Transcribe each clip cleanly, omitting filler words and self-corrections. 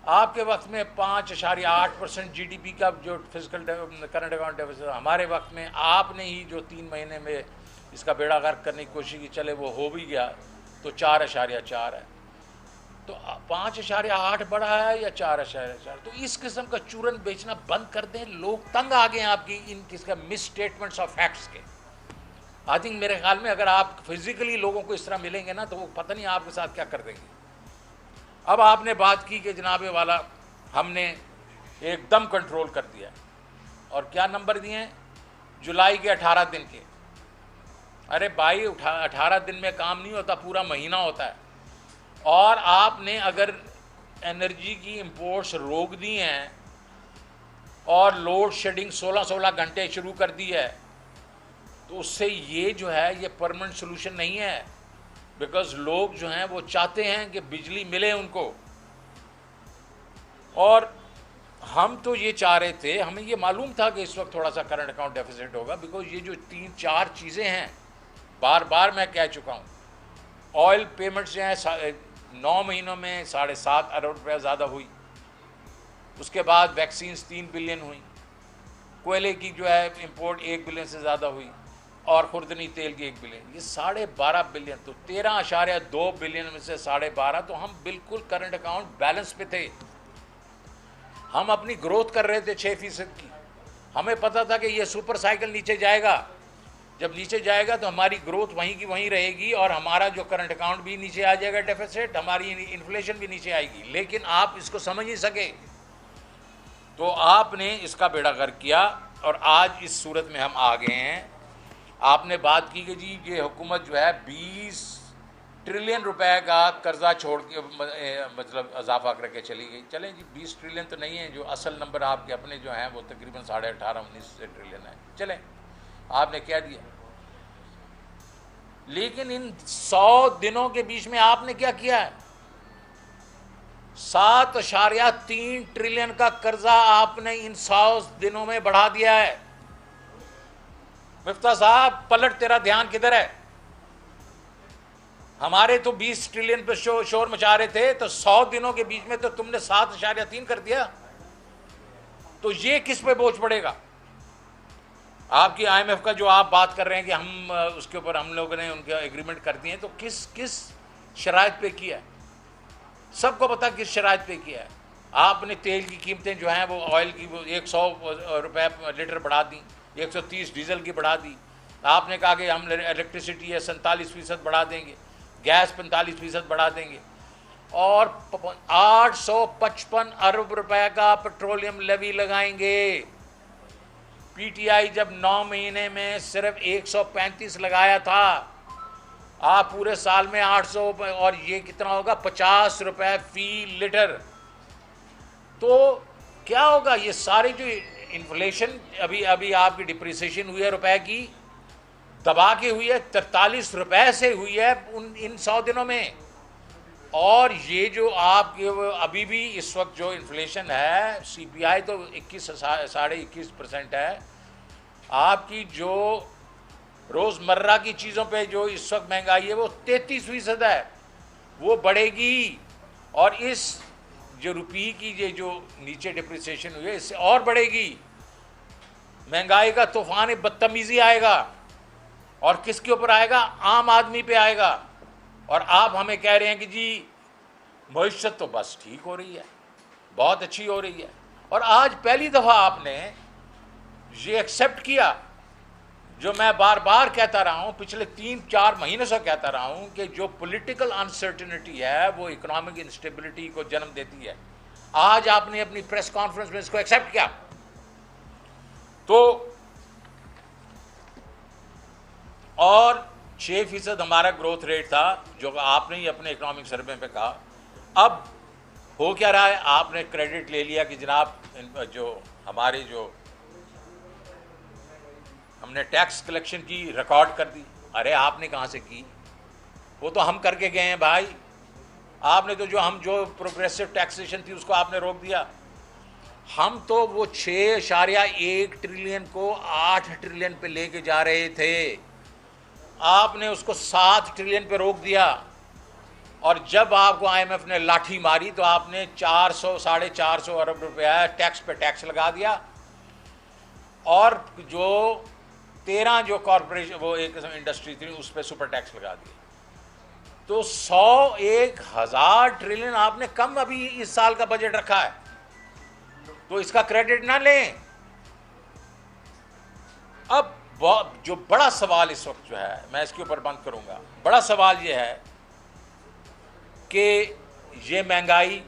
आपके वक्त में 5.8% GDP का जो फिजिकल करंट अकाउंट डेफिसिट, हमारे वक्त में आपने ही जो 3 महीने में इसका बेड़ा गर्क करने की कोशिश की, चले वो हो भी गया तो 4.4 है। तो 5.8 बढ़ा है या 4.4? तो इस किस्म का चूरन बेचना बंद कर दें। लोग तंग आ गए हैं आपकी इन किसका मिस स्टेटमेंट्स ऑफ फैक्ट्स के। आई थिंक मेरे ख्याल में अगर आप फिजिकली लोगों को इस तरह मिलेंगे ना तो वो पता नहीं आपके साथ क्या कर देंगे। अब आपने बात की कि जनाब वाला हमने एकदम कंट्रोल कर दिया, और क्या नंबर दिए हैं? जुलाई के 18 दिन के। अरे भाई 18 दिन में काम नहीं होता, पूरा महीना होता है। और आपने अगर एनर्जी की इंपोर्ट्स रोक दी हैं और लोड शेडिंग 16-16 घंटे शुरू कर दी है, तो उससे ये जो है ये परमानेंट सोल्यूशन नहीं है। बिकॉज लोग जो हैं वो चाहते हैं कि बिजली मिले उनको। और हम तो ये चाह रहे थे, हमें ये मालूम था कि इस वक्त थोड़ा सा करंट अकाउंट डेफिसिट होगा, बिकॉज ये जो 3-4 चीज़ें हैं, बार बार मैं कह चुका हूँ। ऑयल पेमेंट्स जो हैं 9 महीनों में 7.5 अरब रुपये ज़्यादा हुई। उसके बाद वैक्सीन्स 3 बिलियन हुई। कोयले की जो है इंपोर्ट 1 बिलियन से ज़्यादा हुई, और खुर्दनी तेल की 1 बिलियन। ये 12.5 बिलियन, तो 13.2 बिलियन में से 12.5, तो हम बिल्कुल करंट अकाउंट बैलेंस पे थे। हम अपनी ग्रोथ कर रहे थे 6% की। हमें पता था कि ये सुपर साइकिल नीचे जाएगा। जब नीचे जाएगा तो हमारी ग्रोथ वहीं की वहीं रहेगी, और हमारा जो करंट अकाउंट भी नीचे आ जाएगा डेफिसिट, हमारी इन्फ्लेशन भी नीचे आएगी। लेकिन आप इसको समझ नहीं सके, तो आपने इसका बेड़ा गर्क किया, और आज इस सूरत में हम आ गए हैं। आपने बात की कि जी ये हुकूमत जो है 20 ट्रिलियन रुपए का कर्जा छोड़ के मतलब इजाफा करके चली गई। चलें जी, 20 ट्रिलियन तो नहीं है, जो असल नंबर आपके अपने जो हैं वो तकरीबन 18.5-19 ट्रिलियन है। चलें, आपने कह दिया। लेकिन इन 100 दिनों के बीच में आपने क्या किया है? 7.3 ट्रिलियन का कर्जा आपने इन 100 दिनों में बढ़ा दिया है। मिफ्ता साहब, पलट तेरा ध्यान किधर है? हमारे तो 20 ट्रिलियन पे शोर मचा रहे थे, तो 100 दिनों के बीच में तो तुमने 7.3 कर दिया। तो ये किस पे बोझ पड़ेगा? आपकी IMF का जो आप बात कर रहे हैं कि हम उसके ऊपर हम लोगों ने उनके एग्रीमेंट कर दिए हैं, तो किस शराइत पे किया है? सबको पता किस शराइत पे किया है। आपने तेल की कीमतें जो हैं वो ऑयल की वो 100 रुपये लीटर बढ़ा दी, 130 डीजल की बढ़ा दी। आपने कहा कि हम इलेक्ट्रिसिटी है 47% बढ़ा देंगे, गैस 45% बढ़ा देंगे, और 855 अरब रुपए का पेट्रोलियम लेवी लगाएंगे। PTI जब 9 महीने में सिर्फ 135 लगाया था, आप पूरे साल में 800, और ये कितना होगा? 50 रुपए फी लीटर। तो क्या होगा? ये सारी जो इन्फ्लेशन अभी आपकी डिप्रिसिएशन हुई है रुपए की, दबा के हुई है, 43 रुपए से हुई है इन 100 दिनों में। और ये जो आपके अभी भी इस वक्त जो इन्फ्लेशन है, CPI तो 21-21.5% है। आपकी जो रोज़मर्रा की चीज़ों पे जो इस वक्त महंगाई है वो 33% है, वो बढ़ेगी। और इस जो रुपये की ये जो नीचे डिप्रिसिएशन हुई है, इससे और बढ़ेगी। महंगाई का तूफान बदतमीज़ी आएगा, और किसके ऊपर आएगा? आम आदमी पे आएगा। और आप हमें कह रहे हैं कि जी मईशत तो बस ठीक हो रही है, बहुत अच्छी हो रही है। और आज पहली दफ़ा आपने ये एक्सेप्ट किया, जो मैं बार बार कहता रहा हूँ, पिछले 3-4 महीने से कहता रहा हूँ, कि जो पॉलिटिकल अनसर्टेनिटी है वो इकोनॉमिक इंस्टेबिलिटी को जन्म देती है। आज आपने अपनी प्रेस कॉन्फ्रेंस में इसको एक्सेप्ट किया। तो और 6% हमारा ग्रोथ रेट था, जो आपने ही अपने इकोनॉमिक सर्वे पे कहा। अब हो क्या रहा है? आपने क्रेडिट ले लिया कि जनाब जो हमारे जो हमने टैक्स कलेक्शन की रिकॉर्ड कर दी। अरे आपने कहाँ से की? वो तो हम करके गए हैं भाई। आपने तो जो प्रोग्रेसिव टैक्सेशन थी उसको आपने रोक दिया। हम तो वो 6.1 ट्रिलियन को 8 ट्रिलियन पे लेके जा रहे थे, आपने उसको 7 ट्रिलियन पे रोक दिया। और जब आपको आईएमएफ ने लाठी मारी तो आपने 400 450 अरब रुपया टैक्स पे टैक्स लगा दिया, और जो 13 जो कॉरपोरेशन वो एक इंडस्ट्री थी उस पर सुपर टैक्स लगा दिया। तो 100 1000 ट्रिलियन आपने कम अभी इस साल का बजट रखा है, तो इसका क्रेडिट ना लें। अब जो बड़ा सवाल इस वक्त जो है, मैं इसके ऊपर बंद करूंगा, बड़ा सवाल ये है कि ये महंगाई,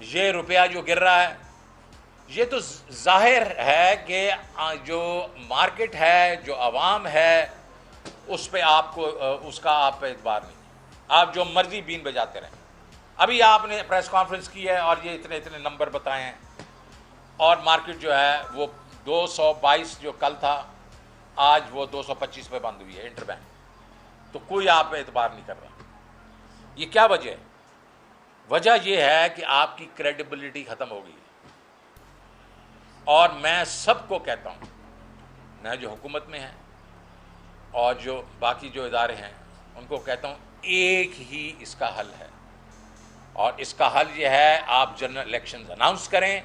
ये रुपया जो गिर रहा है, ये तो जाहिर है कि जो मार्केट है, जो आवाम है, उस पे आपको उसका आप पे एतबार नहीं, आप जो मर्जी बीन बजाते रहें। अभी आपने प्रेस कॉन्फ्रेंस की है और ये इतने इतने नंबर बताए हैं, और मार्केट जो है वो 222 जो कल था, आज वो 225 पे बंद हुई है इंटरबैंक, तो कोई आप पे एतबार नहीं कर रहा। ये क्या वजह है? वजह यह है कि आपकी क्रेडिबिलिटी ख़त्म हो गई है। और मैं सबको कहता हूँ, मैं जो हुकूमत में है और जो बाकी जो इदारे हैं उनको कहता हूँ, एक ही इसका हल है, और इसका हल ये है, आप जनरल इलेक्शंस अनाउंस करें,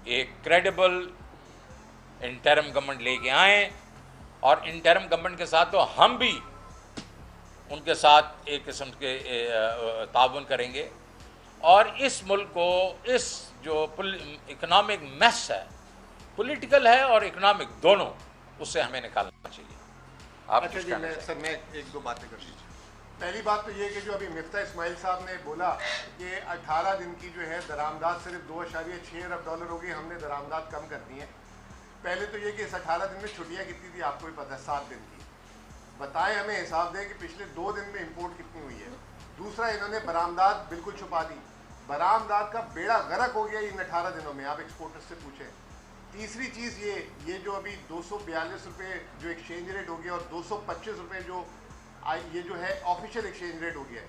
एक क्रेडिबल इंटरिम गवर्नमेंट लेके आएँ, और इंटरिम गवर्नमेंट के साथ तो हम भी उनके साथ एक किस्म के ताउन करेंगे, और इस मुल्क को इस जो इकोनॉमिक मैस है, पॉलिटिकल है और इकोनॉमिक दोनों, उससे हमें निकालना चाहिए। आप अच्छा जी, मैं एक दो बातें कर लीजिए। पहली बात तो ये कि जो अभी मिफ्ता इस्माइल साहब ने बोला कि 18 दिन की जो है दरामदाद सिर्फ 2.6 अरब डॉलर होगी, हमने दरामदाद कम कर दी है। पहले तो ये कि इस 18 दिन में छुट्टियाँ कितनी थी आपको भी पता है, 7 दिन की। बताएं, हमें हिसाब दें कि पिछले 2 दिन में इंपोर्ट कितनी हुई है। दूसरा, इन्होंने बरामदाद बिल्कुल छुपा दी, बरामदाद का बेड़ा गर्क हो गया इन 18 दिनों में, आप एक्सपोर्टर्स से पूछें। तीसरी चीज़ ये जो अभी 242 रुपये जो एक्सचेंज रेट हो गया और 225 रुपये जो ये जो है ऑफिशियल एक्सचेंज रेट हो गया है,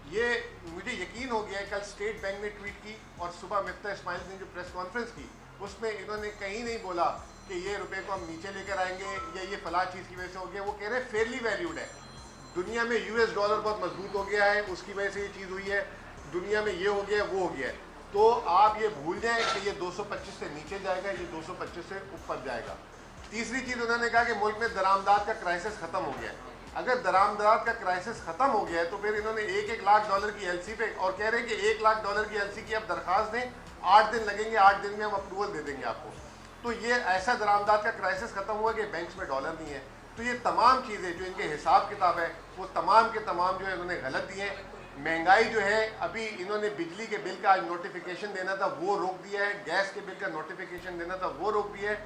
ये मुझे यकीन हो गया है। कल स्टेट बैंक ने ट्वीट की और सुबह मिफ्ता इस्माइल ने जो प्रेस कॉन्फ्रेंस की, उसमें इन्होंने कहीं नहीं बोला कि ये रुपये को हम नीचे लेकर आएंगे या ये फला चीज़ की वजह से हो गया। वो कह रहे हैं फेयरली वैल्यूड है, दुनिया में यूएस डॉलर बहुत मजबूत हो गया है, उसकी वजह से ये चीज़ हुई है, दुनिया में ये हो गया है, वो हो गया है। तो आप ये भूल जाएं कि ये 225 से नीचे जाएगा, ये 225 से ऊपर जाएगा। तीसरी चीज़ उन्होंने कहा कि मुल्क में दरामदाद का क्राइसिस ख़त्म हो गया है। अगर दरामदाद का क्राइसिस ख़त्म हो गया है तो फिर इन्होंने 1-1 लाख डॉलर की एलसी पे, और कह रहे हैं कि 1 लाख डॉलर की एलसी की आप दरख्वास्त दें, 8 दिन लगेंगे, 8 दिन में हम अप्रूवल दे देंगे आपको। तो ये ऐसा दरामदाद का क्राइसिस ख़त्म हुआ कि बैंक्स में डॉलर नहीं है। तो ये तमाम चीज़ें जो इनके हिसाब किताब है, वो तमाम के तमाम जो है इन्होंने गलत दिए हैं। महंगाई जो है, अभी इन्होंने बिजली के बिल का आज नोटिफिकेशन देना था, वो रोक दिया है। गैस के बिल का नोटिफिकेशन देना था, वो रोक दिया है।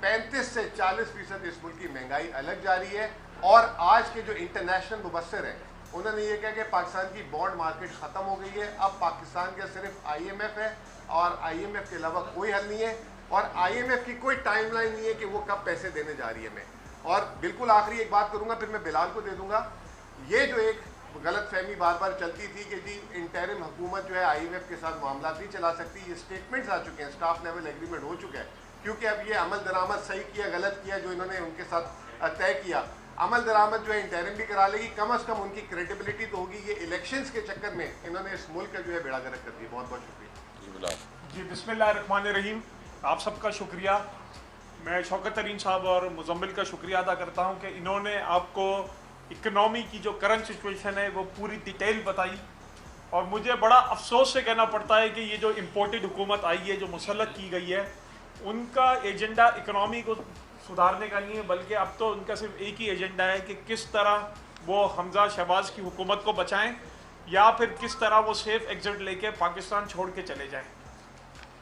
35 से 40% इस मुल्क की महंगाई अलग जारी है। और आज के जो इंटरनेशनल मुबस्सिर हैं, उन्होंने ये कहा कि पाकिस्तान की बॉन्ड मार्केट ख़त्म हो गई है, अब पाकिस्तान का सिर्फ IMF है और IMF के अलावा कोई हल नहीं है, और IMF की कोई टाइमलाइन नहीं है कि वो कब पैसे देने जा रही है। मैं और बिल्कुल आखिरी एक बात करूँगा, फिर मैं बिलाल को दे दूँगा। ये जो एक गलत फहमी बार बार चलती थी कि जी इंटरिम हुकूमत जो है IMF के साथ मामला नहीं चला सकती, ये स्टेटमेंट्स आ चुके हैं, स्टाफ लेवल एग्रीमेंट हो चुका है। क्योंकि अब ये अमल दरामद सही किया गलत किया जो इन्होंने उनके साथ तय किया, अमल दरामद जो है इंटरिम भी करा लेगी, कम अज़ कम उनकी क्रेडिबिलिटी तो होगी। ये इलेक्शंस के चक्कर में इन्होंने इस मुल्क का जो है बेड़ा गर्क कर दिया। बहुत बहुत शुक्रिया जी। बिस्मिल्लाहिर्रहमानिर्रहीम, आप सबका शुक्रिया। मैं शौकत तरीन साहब और मुजम्मिल का शुक्रिया अदा करता हूँ कि इन्होंने आपको इकनॉमी की जो करंट सिचुएशन है वो पूरी डिटेल बताई। और मुझे बड़ा अफसोस से कहना पड़ता है कि ये जो इम्पोर्टेड हुकूमत आई है, जो मुसल्लत की गई है, उनका एजेंडा इकनॉमी को सुधारने का नहीं है, बल्कि अब तो उनका सिर्फ एक ही एजेंडा है कि किस तरह वो हमजा शहबाज की हुकूमत को बचाएं, या फिर किस तरह वो सेफ एग्जिट लेके पाकिस्तान छोड़ के चले जाएं।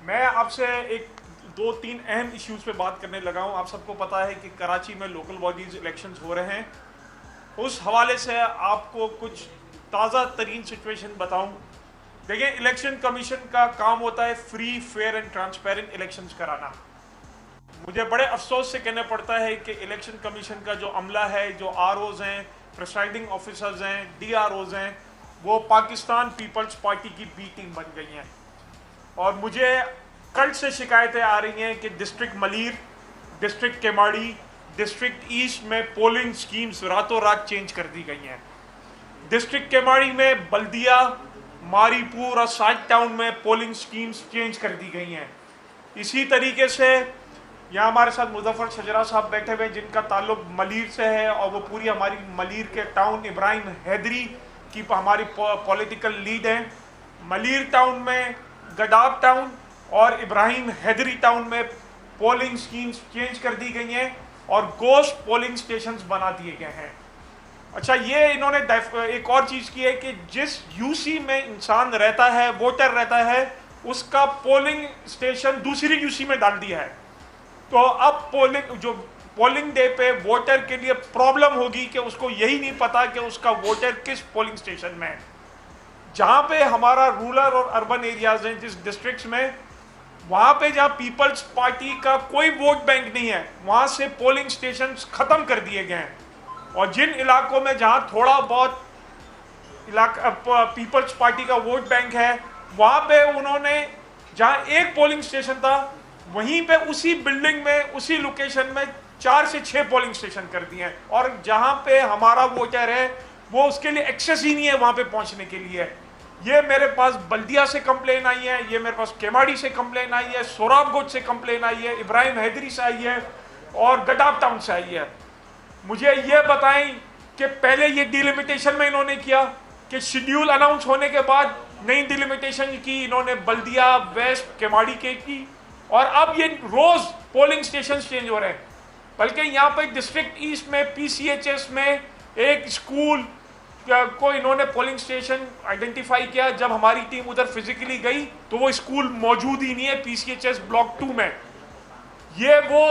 मैं आपसे एक 2-3 अहम इश्यूज़ पे बात करने लगा हूँ। आप सबको पता है कि कराची में लोकल बॉडीज़ इलेक्शंस हो रहे हैं। उस हवाले से आपको कुछ ताज़ा तरीन सिचुएशन बताऊं। देखिए, इलेक्शन कमीशन का काम होता है free, fair and transparent elections कराना। मुझे बड़े अफसोस से कहना पड़ता है कि इलेक्शन कमीशन का जो अमला है, जो ROs हैं, प्रिसाइडिंग ऑफिसर्स हैं, DROs हैं, वो पाकिस्तान पीपल्स पार्टी की B टीम बन गई हैं। और मुझे कल से शिकायतें आ रही हैं कि district Malir, district Keamari, district east में पोलिंग स्कीम्स रातों रात चेंज कर दी गई हैं। डिस्ट्रिक्ट केमाड़ी में बल्दिया, मारीपुर और साइड टाउन में पोलिंग स्कीम्स चेंज कर दी गई हैं। इसी तरीके से यहाँ हमारे साथ मुजफ्फर शजरा साहब बैठे हुए हैं जिनका ताल्लुक मलीर से है, और वो पूरी हमारी मलीर के टाउन इब्राहिम हैदरी की हमारी पॉलिटिकल लीड हैं। मलीर टाउन में, गडाब टाउन और इब्राहिम हैदरी टाउन में पोलिंग स्कीम्स चेंज कर दी गई हैं और गोश्त पोलिंग स्टेशंस बना दिए गए हैं। अच्छा, ये इन्होंने एक और चीज़ की है कि जिस यूसी में इंसान रहता है, वोटर रहता है, उसका पोलिंग स्टेशन दूसरी यूसी में डाल दिया है। तो अब पोलिंग डे पे वोटर के लिए प्रॉब्लम होगी कि उसको यही नहीं पता कि उसका वोटर किस पोलिंग स्टेशन में है। जहाँ पे हमारा रूरल और अर्बन एरियाज हैं, जिस डिस्ट्रिक्ट्स में, वहाँ पे जहाँ पीपल्स पार्टी का कोई वोट बैंक नहीं है, वहाँ से पोलिंग स्टेशन ख़त्म कर दिए गए हैं। और जिन इलाकों में जहाँ थोड़ा बहुत पीपल्स पार्टी का वोट बैंक है, वहाँ पे उन्होंने जहाँ एक पोलिंग स्टेशन था, वहीं पे उसी बिल्डिंग में, उसी लोकेशन में 4 से 6 पोलिंग स्टेशन कर दिए हैं। और जहाँ पे हमारा वोटर है, वो उसके लिए एक्सेस ही नहीं है वहाँ पे पहुँचने के लिए। ये मेरे पास बल्दिया से कंप्लेन आई है, ये मेरे पास केमाड़ी से कंप्लेन आई है, सोराबगोट से कंप्लेन आई है, इब्राहिम हैदरी से आई है और गडाब टाउन से आई है। मुझे ये बताएं कि पहले ये डिलिमिटेशन में इन्होंने किया कि शेड्यूल अनाउंस होने के बाद नई डिलिमिटेशन की इन्होंने बल्दिया, वेस्ट, केमाड़ी के की, और अब ये रोज पोलिंग स्टेशन चेंज हो रहे हैं। बल्कि यहाँ पे डिस्ट्रिक्ट ईस्ट में PCHS में एक स्कूल को इन्होंने पोलिंग स्टेशन आइडेंटिफाई किया। जब हमारी टीम उधर फिजिकली गई तो वो स्कूल मौजूद ही नहीं है PCHS ब्लॉक 2 में। ये वो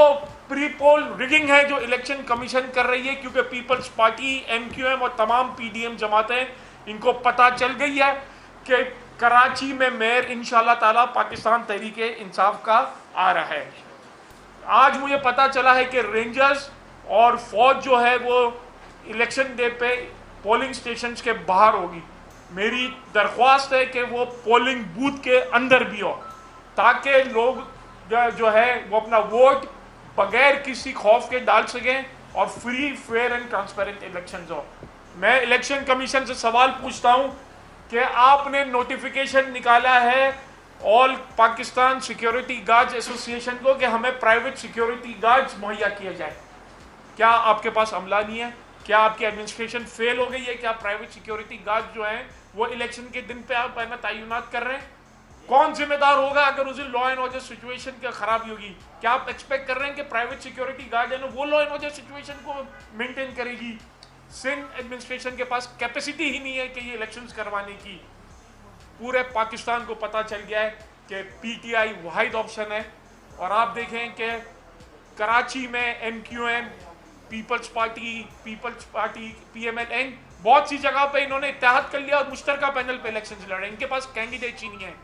प्री पोल रिगिंग है जो इलेक्शन कमीशन कर रही है, क्योंकि पीपल्स पार्टी, MQM और तमाम PDM जमातें, इनको पता चल गई है कि कराची में मेयर इंशाल्लाह ताला पाकिस्तान तहरीके इंसाफ का आ रहा है। आज मुझे पता चला है कि रेंजर्स और फौज जो है वो इलेक्शन डे पे पोलिंग स्टेशंस के बाहर होगी। मेरी दरख्वास्त है कि वो पोलिंग बूथ के अंदर भी हो, ताकि लोग जो है वो अपना वोट बगैर किसी खौफ के डाल सकें और free, fair and transparent elections हो। मैं इलेक्शन कमीशन से सवाल पूछता हूं कि आपने नोटिफिकेशन निकाला है all Pakistan security guards association को कि हमें प्राइवेट सिक्योरिटी गार्ड्स मुहैया किए जाए। क्या आपके पास अमला नहीं है? क्या आपकी एडमिनिस्ट्रेशन फेल हो गई है? क्या प्राइवेट सिक्योरिटी गार्ड जो हैं वो इलेक्शन के दिन पे आप तैनात कर रहे हैं? कौन जिम्मेदार होगा अगर उस दिन लॉ एंड ऑर्डर सिचुएशन की खराबी होगी? क्या आप एक्सपेक्ट कर रहे हैं कि प्राइवेट सिक्योरिटी गार्ड है ना वो लॉ एंड ऑर्डर सिचुएशन को मेंटेन करेगी? सिंध एडमिनिस्ट्रेशन के पास कैपेसिटी ही नहीं है कि ये इलेक्शंस करवाने की। पूरे पाकिस्तान को पता चल गया है कि PTI वाहिद ऑप्शन है। और आप देखें कि कराची में MQM, पीपल्स पार्टी PMLN, बहुत सी जगह पे इन्होंने इत्तेहाद कर लिया और मुश्तरका पैनल पे इलेक्शन लड़ रहे हैं। इनके पास कैंडिडेट ही नहीं है।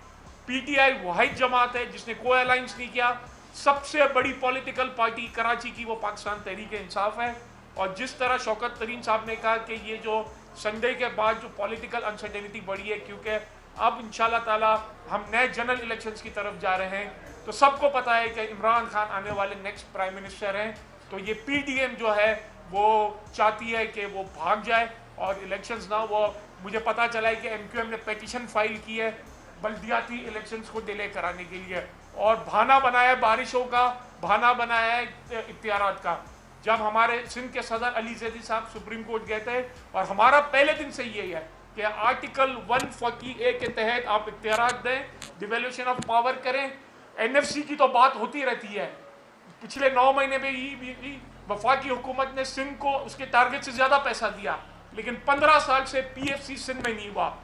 PTI वाहिद जमात है जिसने कोई अलायंस नहीं किया। सबसे बड़ी पॉलिटिकल पार्टी कराची की वो पाकिस्तान तहरीक इंसाफ है। और जिस तरह शौकत तरीन साहब ने कहा कि ये जो संडे के बाद जो पॉलिटिकल अनसर्टेनिटी बढ़ी है, क्योंकि अब इंशाल्लाह ताला हम नए जनरल इलेक्शंस की तरफ जा रहे हैं, तो सबको पता है कि इमरान खान आने वाले नेक्स्ट प्राइम मिनिस्टर हैं। तो ये PDM जो है वो चाहती है कि वो भाग जाए और इलेक्शंस ना वो। मुझे पता चला है कि MQM ने पेटिशन फाइल की है बल्दियाती इलेक्शंस को डिले कराने के लिए, और बहाना बनाया है बारिशों का, बहाना बनाया है इख्तियारात का। जब हमारे सिंध के सदर अली जैदी साहब सुप्रीम कोर्ट गए थे, और हमारा पहले दिन से यही है कि आर्टिकल 140A के तहत आप इख्तियारात दें, डिवैल्यूएशन ऑफ पावर करें। NFC की तो बात होती रहती है। पिछले 9 महीने में ही वफाकी हुकूमत ने सिंध को उसके टारगेट से ज़्यादा पैसा दिया, लेकिन 15 साल से PFC सिंध में नहीं हुआ।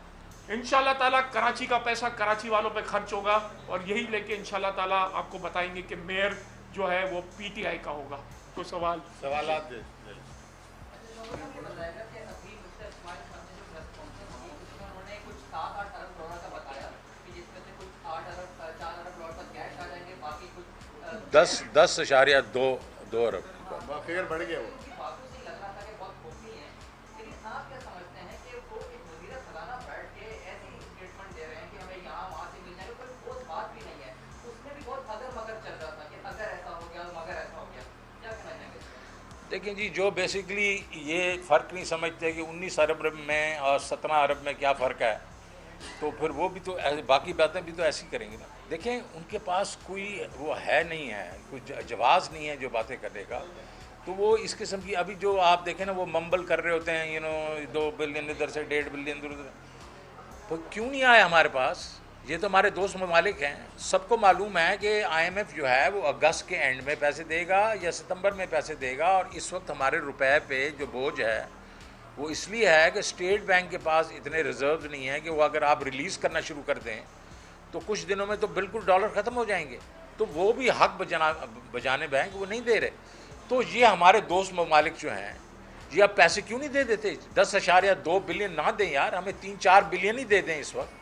इंशाल्लाह ताला कराची का पैसा कराची वालों पे खर्च होगा, और यही लेके इंशाल्लाह ताला आपको बताएंगे कि मेयर जो है वो PTI का होगा। तो सवालात दे। दस इशारिया दो अरब फिगर बढ़ गया वो। लेकिन जी जो बेसिकली ये फ़र्क नहीं समझते कि 19 अरब में और 17 अरब में क्या फ़र्क है, तो फिर वो भी तो बाकी बातें भी तो ऐसी करेंगे ना। देखें उनके पास कोई वो है नहीं है, कोई जवाब नहीं है जो बातें करने का। तो वो इस किस्म की अभी जो आप देखें ना वो मम्बल कर रहे होते हैं, 2 बिलियन इधर से 1.5 बिलियन उधर, तो क्यों नहीं आया हमारे पास? ये तो हमारे दोस्त ममालिक हैं, सबको मालूम है कि IMF जो है वो अगस्त के एंड में पैसे देगा या सितंबर में पैसे देगा। और इस वक्त हमारे रुपए पे जो बोझ है वो इसलिए है कि स्टेट बैंक के पास इतने रिजर्व नहीं है कि वो अगर आप रिलीज़ करना शुरू कर दें तो कुछ दिनों में तो बिल्कुल डॉलर ख़त्म हो जाएंगे। तो वो भी हक बजाने बैंक वो नहीं दे रहे। तो ये हमारे दोस्त ममालिक जो हैं ये अब पैसे क्यों नहीं दे देते? 10.2 बिलियन ना दें यार, हमें 3-4 बिलियन ही दे दें इस वक्त।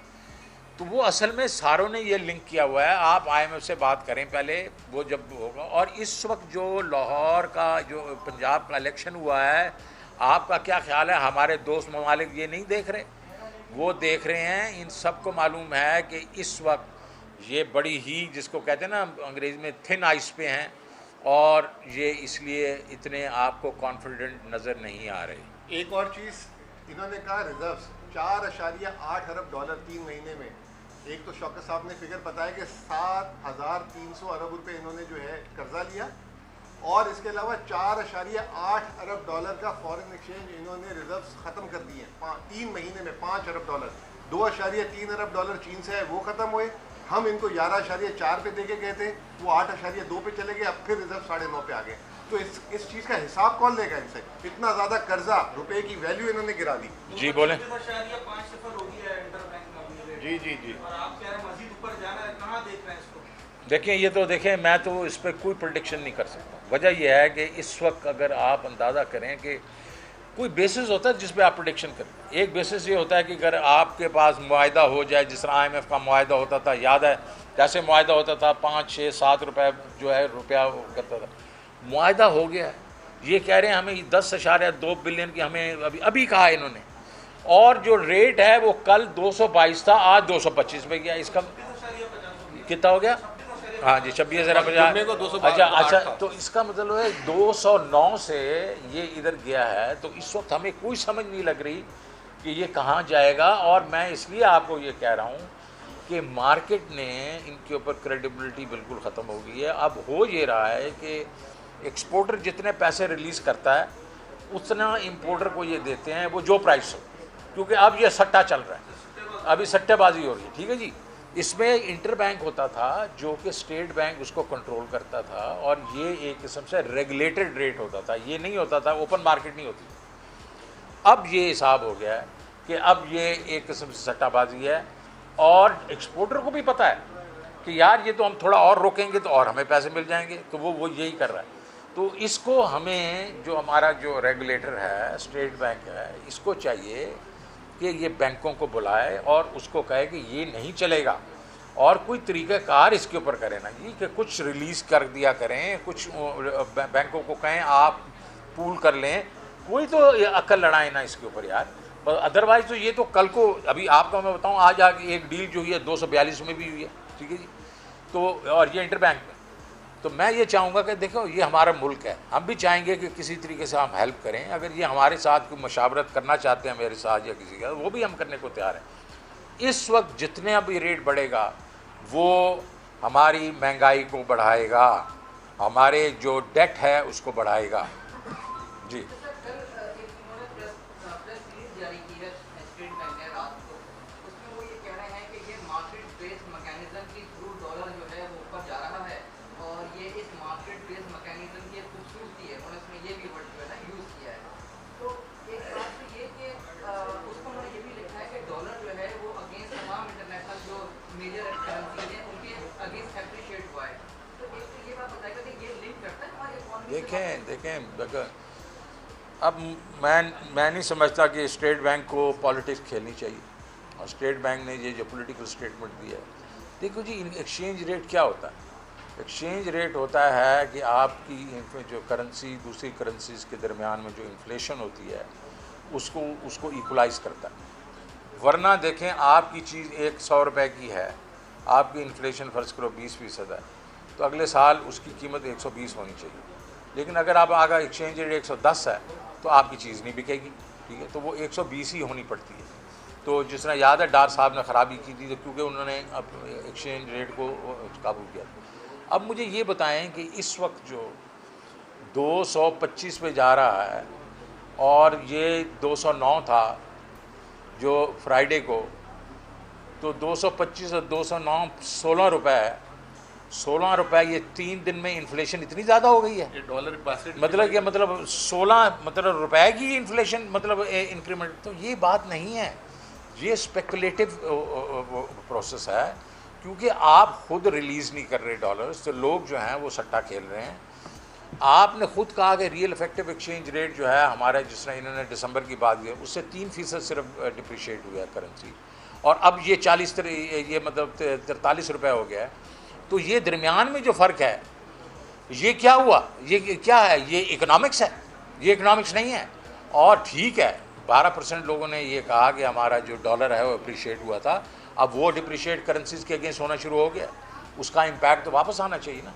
तो वो असल में सारों ने ये लिंक किया हुआ है। आप IMF से बात करें पहले, वो जब होगा। और इस वक्त जो लाहौर का जो पंजाब का इलेक्शन हुआ है, आपका क्या ख्याल है? हमारे दोस्त ममालिक ये नहीं देख रहे? वो देख रहे हैं। इन सबको मालूम है कि इस वक्त ये बड़ी ही, जिसको कहते हैं ना अंग्रेज़ी में, थिन आइस पे हैं, और ये इसलिए इतने आपको कॉन्फिडेंट नज़र नहीं आ रहे। एक और चीज़ इन्होंने कहा, रिजर्व्स 4.8 अरब डॉलर 3 महीने में। एक तो शौकत साहब ने फिगर बताया कि 7,300 अरब रुपए इन्होंने जो है कर्जा लिया, और इसके अलावा 4.8 अरब डॉलर का फॉरेन एक्सचेंज इन्होंने रिजर्व्स ख़त्म कर दिए 3 महीने में। 5 अरब डॉलर, 2.3 अरब डॉलर चीन से है, वो ख़त्म हुए। हम इनको 11.4 पे दे के गए थे, वो 8.2 पे चले गए, अब फिर रिजर्व 9.5 पे आ गए। तो इस चीज़ का हिसाब कौन लेगा इनसे? इतना ज़्यादा कर्जा, रुपए की वैल्यू इन्होंने गिरा दी। जी बोलें। जी जी जी। और आप कह रहे हैं मजीद ऊपर जाना है, कहाँ देख रहे हैं इसको? देखें ये तो देखें, मैं तो इस पर कोई प्रेडिक्शन नहीं कर सकता। वजह यह है कि इस वक्त अगर आप अंदाज़ा करें कि कोई बेसिस होता है जिस पे आप प्रेडिक्शन करें। एक बेसिस ये होता है कि अगर आपके पास मुआहदा हो जाए, जिस तरह IMF का मुआहदा होता था, याद है कैसे मुआहदा होता था? 5, 6, 7 रुपये जो है रुपया करता था। मुआहदा हो गया है, ये कह रहे हैं हमें 10.2 बिलियन की हमें अभी कहा है इन्होंने, और जो रेट है वो कल 222 था, आज 225 पे गया। इसका कितना हो गया? हाँ जी, 26,050। अच्छा, तो इसका मतलब है 209 से ये इधर गया है। तो इस वक्त हमें कोई समझ नहीं लग रही कि ये कहाँ जाएगा। और मैं इसलिए आपको ये कह रहा हूँ कि मार्केट ने इनके ऊपर क्रेडिबिलिटी बिल्कुल ख़त्म हो गई है। अब हो ये रहा है कि एक्सपोर्टर जितने पैसे रिलीज़ करता है उतना इंपोर्टर को ये देते हैं, वो जो प्राइस हो, क्योंकि अब ये सट्टा चल रहा है, अभी सट्टेबाजी हो रही है। ठीक है जी। इसमें इंटर बैंक होता था जो कि स्टेट बैंक उसको कंट्रोल करता था, और ये एक किस्म से रेगुलेटेड रेट होता था, ये नहीं होता था, ओपन मार्केट नहीं होती। अब ये हिसाब हो गया है कि अब ये एक किस्म से सट्टाबाजी है, और एक्सपोर्टर को भी पता है कि यार ये तो हम थोड़ा और रोकेंगे तो और हमें पैसे मिल जाएंगे, तो वो यही कर रहा है। तो इसको हमें, जो हमारा जो रेगुलेटर है स्टेट बैंक है, इसको चाहिए कि ये बैंकों को बुलाए और उसको कहे कि ये नहीं चलेगा, और कोई तरीक़ाकार इसके ऊपर करें ना जी, कि कुछ रिलीज़ कर दिया करें, कुछ बैंकों को कहें आप पूल कर लें, कोई तो अक्ल लड़ाए ना इसके ऊपर यार। अदरवाइज़ तो ये तो कल को, अभी आपका मैं बताऊं, आज आगे एक डील जो हुई है 242 में भी हुई है, ठीक है जी। तो और ये इंटर बैंक में, तो मैं ये चाहूँगा कि देखो ये हमारा मुल्क है, हम भी चाहेंगे कि किसी तरीके से हम हेल्प करें। अगर ये हमारे साथ कोई मशावरत करना चाहते हैं मेरे साथ या किसी का, वो भी हम करने को तैयार हैं। इस वक्त जितने अब ये रेट बढ़ेगा वो हमारी महंगाई को बढ़ाएगा, हमारे जो डेट है उसको बढ़ाएगा जी। देखें अब मैं नहीं समझता कि स्टेट बैंक को पॉलिटिक्स खेलनी चाहिए, और स्टेट बैंक ने ये जो पॉलिटिकल स्टेटमेंट दिया है। देखो जी, एक्सचेंज रेट क्या होता है? एक्सचेंज रेट होता है कि आपकी जो करेंसी दूसरी करेंसीज़ के दरमियान में जो इन्फ्लेशन होती है उसको इक्वलाइज करता है। वरना देखें, आपकी चीज़ 100 रुपये की है, आपकी इन्फ्लेशन फ़र्ज़ करो 20% है, तो अगले साल उसकी कीमत 120 होनी चाहिए। लेकिन अगर आप आगे एक्सचेंज रेट 110 है तो आपकी चीज़ नहीं बिकेगी, ठीक है, तो वो 120 ही होनी पड़ती है। तो जिस तरह याद है डार साहब ने ख़राबी की थी, तो क्योंकि उन्होंने अब एक्सचेंज रेट को काबू किया। अब मुझे ये बताएं कि इस वक्त जो 225 पे जा रहा है और ये 209 था जो फ्राइडे को, तो 225 और 209 16 रुपये है। 16 रुपये, ये 3 दिन में इन्फ्लेशन इतनी ज़्यादा हो गई है। ये डॉलर मतलब क्या मतलब 16 मतलब रुपए की इन्फ्लेशन मतलब इंक्रीमेंट, तो ये बात नहीं है, ये स्पेकुलेटिव प्रोसेस है, क्योंकि आप खुद रिलीज़ नहीं कर रहे डॉलर्स, तो लोग जो हैं वो सट्टा खेल रहे हैं। आपने खुद कहा कि रियल इफेक्टिव एक्सचेंज रेट जो है हमारे, जिस तरह इन्होंने दिसंबर की बात की, उससे 3% सिर्फ डिप्रिशिएट हुआ है करेंसी, और अब ये 40 ये मतलब 43 रुपये हो गया है। तो ये दरमियान में जो फ़र्क है, ये क्या हुआ, ये क्या है, ये इकोनॉमिक्स है, ये इकोनॉमिक्स नहीं है। और ठीक है 12% लोगों ने ये कहा कि हमारा जो डॉलर है वो अप्रिशिएट हुआ था, अब वो डिप्रिशिएट करेंसीज के अगेंस्ट होना शुरू हो गया, उसका इम्पैक्ट तो वापस आना चाहिए ना।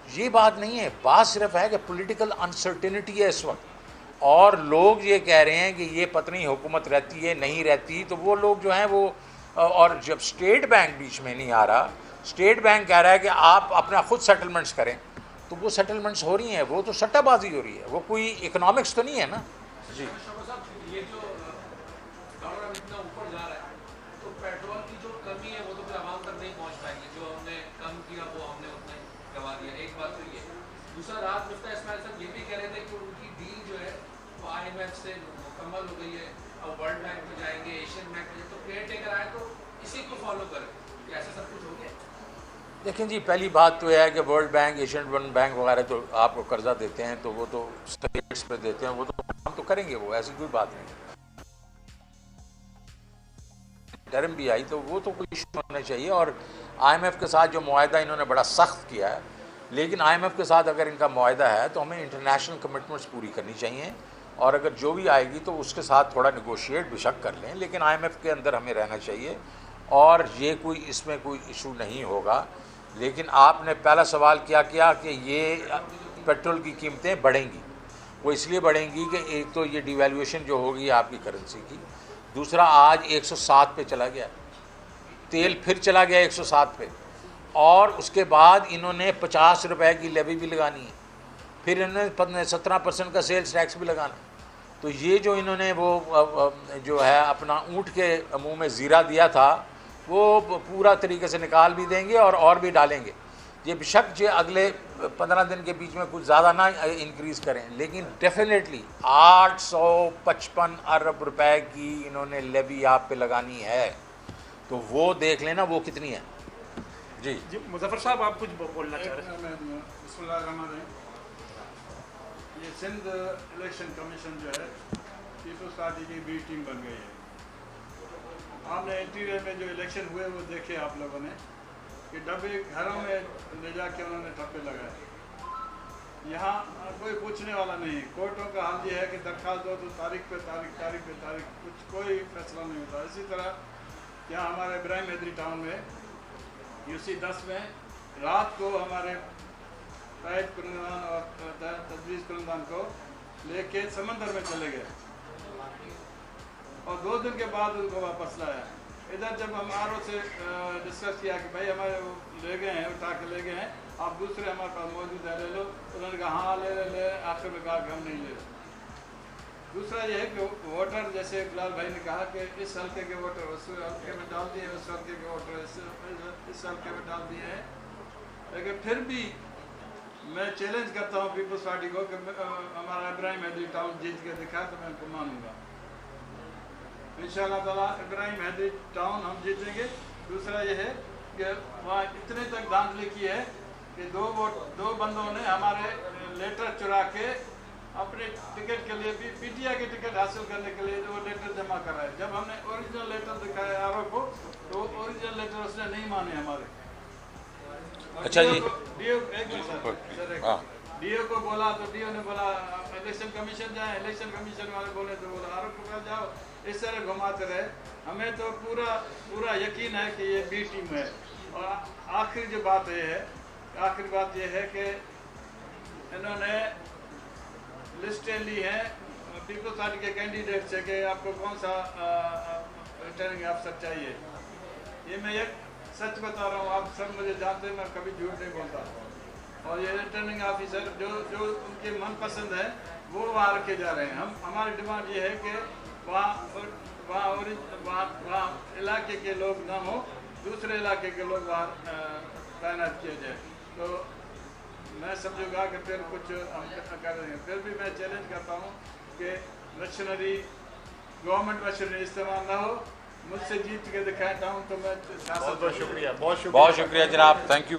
ये बात नहीं है, बात सिर्फ है कि पॉलिटिकल अनसर्टेनिटी है इस वक्त, और लोग ये कह रहे हैं कि ये पत्नी हुकूमत रहती है नहीं रहती, तो वो लोग जो हैं वो, और जब स्टेट बैंक बीच में नहीं आ रहा, स्टेट बैंक कह रहा है कि आप अपना खुद सेटलमेंट्स करें, तो वो सेटलमेंट्स हो रही हैं, वो तो सट्टाबाजी हो रही है, वो कोई इकोनॉमिक्स तो नहीं है ना जी। ये जो डॉलर इतना ऊपर जा रहा है, तो पेट्रोल की जो कमी है वो तो फिर आवाम तक नहीं पहुंच पाएगी, जो हमने कम किया वो हमने उतना ही गवा दिया। एक बात तो ये, दूसरा रात मुफ्ती इस्माइल साहब ये भी कह रहे थे कि उनकी डील जो है वो IMF से मुकम्मल हो गई है, अब वर्ल्ड बैंक में जाएंगे, एशियन बैंक में, तो केयर टेकर आए तो इसी को फॉलो करें, ऐसा सब कुछ हो गया। देखें जी, पहली बात तो यह है कि वर्ल्ड बैंक, एशियन बैंक वगैरह तो आपको कर्जा देते हैं, तो वो तो स्टेट्स पे देते हैं, वो तो हम तो करेंगे, वो ऐसी कोई बात नहीं। टर्म भी आई तो वो तो कोई इशू होना चाहिए। और IMF के साथ जो मुआहदा इन्होंने बड़ा सख्त किया है, लेकिन IMF के साथ अगर इनका मुआहदा है तो हमें इंटरनेशनल कमिटमेंट्स पूरी करनी चाहिए, और अगर जो भी आएगी तो उसके साथ थोड़ा निगोशिएट बेशक कर लें, लेकिन IMF के अंदर हमें रहना चाहिए, और ये कोई इसमें कोई इशू नहीं होगा। लेकिन आपने पहला सवाल क्या किया कि ये पेट्रोल की कीमतें बढ़ेंगी, वो इसलिए बढ़ेंगी कि एक तो ये डिवैल्यूएशन जो होगी आपकी करेंसी की, दूसरा आज 107 पे चला गया, तेल फिर चला गया 107 पे, और उसके बाद इन्होंने 50 रुपए की लेवी भी लगानी है, फिर इन्होंने 17% का सेल्स टैक्स भी लगाना। तो ये जो इन्होंने वो जो है अपना ऊँट के मुँह में ज़ीरा दिया था, वो पूरा तरीके से निकाल भी देंगे और भी डालेंगे। ये बेशक जो अगले 15 दिन के बीच में कुछ ज़्यादा ना इंक्रीज़ करें, लेकिन डेफिनेटली 855 अरब रुपए की इन्होंने लेवी आप पे लगानी है, तो वो देख लेना वो कितनी है। जी मुजफ्फर साहब आप कुछ बोलना चाह रहे हैं? बिस्मिल्लाहिर्रहमानिर्रहीम। ये सिंध इलेक्शन कमीशन जो है पीपल्स पार्टी की बी टीम बन गई है। हमने इंटीरियर में जो इलेक्शन हुए वो देखे आप लोगों ने कि डब्बे घरों में ले जाके उन्होंने ठप्पे लगाए। यहाँ कोई पूछने वाला नहीं। कोर्टों का हाल ये है कि दरख्वास्त दो तो तारीख पे तारीख, कुछ कोई फैसला नहीं होता। इसी तरह यहाँ हमारे इब्राहिम हैदरी टाउन में UC 10 में रात को हमारे टाइप कुरंदान और तजवीज़ कुरंदान को लेके समंदर में चले गए और 2 दिन के बाद उनको वापस लाया। इधर जब हम RO से डिस्कस किया कि भाई हमारे ले गए हैं, उठा के ले गए हैं, आप दूसरे हमारे पास मौजूद है, ले लो। उन्होंने कहा हाँ ले। आखिर में कहा कि हम नहीं ले। दूसरा ये है कि वोटर, जैसे बिलाल भाई ने कहा कि इस हल्के के वोटर उस हल्के में डाल दिए, उस हल्के के वोटर इस हल्के में डाल दिए हैं। लेकिन फिर भी मैं चैलेंज करता हूँ पीपल्स पार्टी को कि हमारा इब्राहिम हैदरी टाउन जीत के दिखाए तो मैं उनको मानूंगा। इंशाअल्लाह ताला इब्राहिम हैदरी टाउन हम जीतेंगे। दूसरा ये है कि वहाँ इतने तक धांधली की है कि दो बंदों ने हमारे लेटर चुरा के अपने टिकट के लिए भी PTI की टिकट हासिल करने के लिए वो लेटर जमा कराए। जब हमने ओरिजिनल लेटर दिखाया RO को तो ओरिजिनल लेटर उसने नहीं माने हमारे। अच्छा जी, DO को बोला तो DO ने बोला इलेक्शन कमीशन जाए, इलेक्शन कमीशन वाले बोले तो बोला RO के पास जाओ। इस तरह घुमाते रहे। हमें तो पूरा यकीन है कि ये B टीम है। और आखिरी बात यह है कि इन्होंने लिस्टें ली हैं पीपल्स पार्टी के कैंडिडेट से कि आपको कौन सा रिटर्निंग अफसर चाहिए। ये मैं एक सच बता रहा हूँ, आप सब मुझे जानते हैं, मैं कभी झूठ नहीं बोलता। और ये रिटर्निंग ऑफिसर जो उनके मनपसंद है वो वहाँ रखे जा रहे हैं। हमारी डिमांड ये है कि वहाँ इलाके के लोग ना हो, दूसरे इलाके के लोग वहाँ तैनात किए जाए। तो मैं समझूंगा कि फिर कुछ हम कर रहे हैं। फिर भी मैं चैलेंज करता हूँ कि मशीनरी गवर्नमेंट मशीनरी इस्तेमाल ना हो। मुझसे जीत के दिखाता हूँ तो मैं बहुत शुक्रिया, बहुत बहुत शुक्रिया जनाब, थैंक यू।